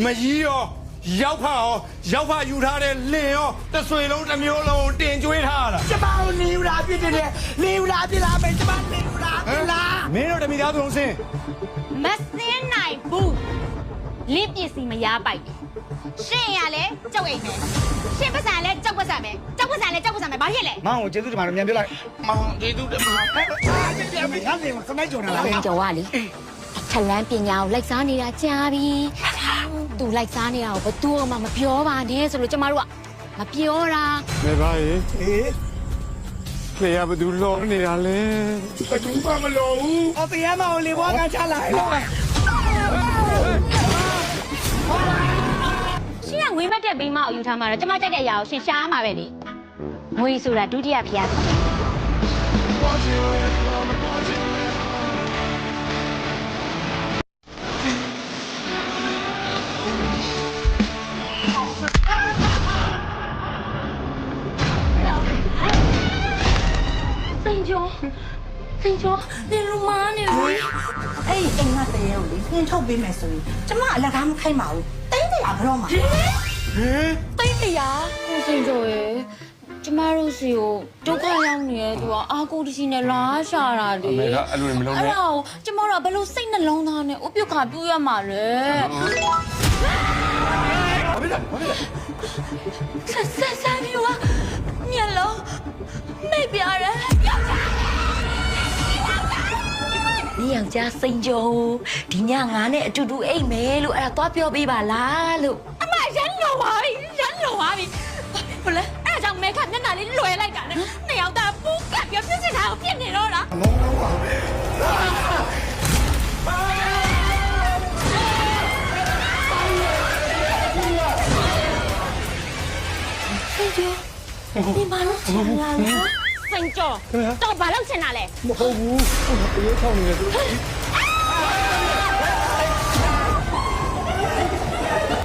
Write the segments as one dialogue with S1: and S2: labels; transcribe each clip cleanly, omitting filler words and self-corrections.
S1: မကြီးရောရောက်ဖယူထားတဲ့လင်ရောတဆွေလုံးတစ်မျိုးလုံးတင်ကျွေးထားတာ
S2: ကျမကိုနေဦးလားပြစ်တယ်နေဦးလားပြစ်လားမယ်ကျမနေဦးလားပြစ်လား
S1: မင်းတို့တမိသားစုလုံးစင်
S3: မစင်းနိုင်ဘူးလင်းပစ္စည်းမရပိုက်ရှင်ရလဲကြောက်အိမ်မယ်ရှင်ပတ်စံလဲကြောက်ပတ်စံမယ်ကြောက်ပတ်စံလဲကြောက်ပတ်စံမယ်ဘာဖြစ်လဲ
S2: မောင်ကိုကျေးဇူးတင်ပါတယ်မြန်ပြောလိုက်
S1: မောင်ကျေးဇူးတင်ပါ
S2: ငါနေမှာစနိုက်ကြော်နေတာ
S3: စင်ကျော်ကလေထလန်းပညာကိုလိုက်စားနေတာကြားပြီသူလိုက်စားနေတာကိုဘသူမှမပြောပါနဲ့ဆိုလို့ကျမတို့ကမပြောတာ
S1: မေပါရေ
S2: အေး
S1: ဖေရဘသူလောနေတာလဲဘသူမှမလောဘူး
S2: အဖေမောင်လေးဘွားကချလာလို့
S3: ရှင်ကငွေမက်တဲ့ဘိန်းမကိုယူထားမှာတော့ကျမကြိုက်တဲ့အရာကိုရှင်ရှားမှာပဲလေငွေဆိုတာဒုတိယဖျားစိန်ကျော်နေလူမနေလို့
S4: အဲ့ဒီအိမ်ကတရေကိုလေနှင်းထုတ်ပေးမယ်ဆိုရင်ကျမအလက်ကားမခိုင်းပါဘူးတိုင်းတယ်ဘရောမှာ
S3: တိတ်တရားကိုစိန်ကျော်ရဲ့ကျမတို့စီကိုဒုက္ခရောက်နေရဲ့သူကအာကိုတရှိနဲ့လာရှာတာလေ
S1: မေကအဲ့လိုမလုပ်နဲ့
S3: အဲ့ဒါကိုကျမတို့ကဘယ်လိုစိတ်နှလုံးသားနဲ့ဥပြုတ်ခါပြူရမှာလဲဆန်ပြူကမျက်လုံးမိတ်ပြရတယ်ဒီယောက်ျားစိန်ကျော်ဒီညငါနဲ့အတူတူအိတ်မယ်လို့အဲ့ဒါသွားပြောပေးပါလားလို့အမရန်လောပါပြီဘလဲအဲ့ဒါကြောင့်မဲခမျက်နှာလေးလွယ်လိုက်တာနဲ့နှစ်ယောက်သားပူကပ်ပြီးပြစ်စစ်တာကိုပြစ်နေတော့လားစိန်ကျော်ဒီမှာလို့ချင်လာလားစိန်ကျော်တော့ဘာလို့ချင်တာလဲ
S1: မဟုတ်ဘူးအေးချောင်းနေတယ်သူ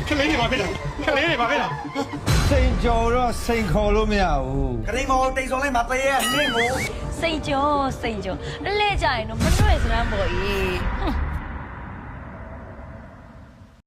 S1: ခလေးတွေပါပဲလားစိန်ကြော်တော့စိန်ခေါ်လို့မရဘူး
S2: ခရင်မောင်တိတ်ဆောင်လိုက်မှာတရေကနင်းကို
S3: စိန်ကျော်အလဲကြရင်တော့မတွေ့စမ်းပေါ်ကြီး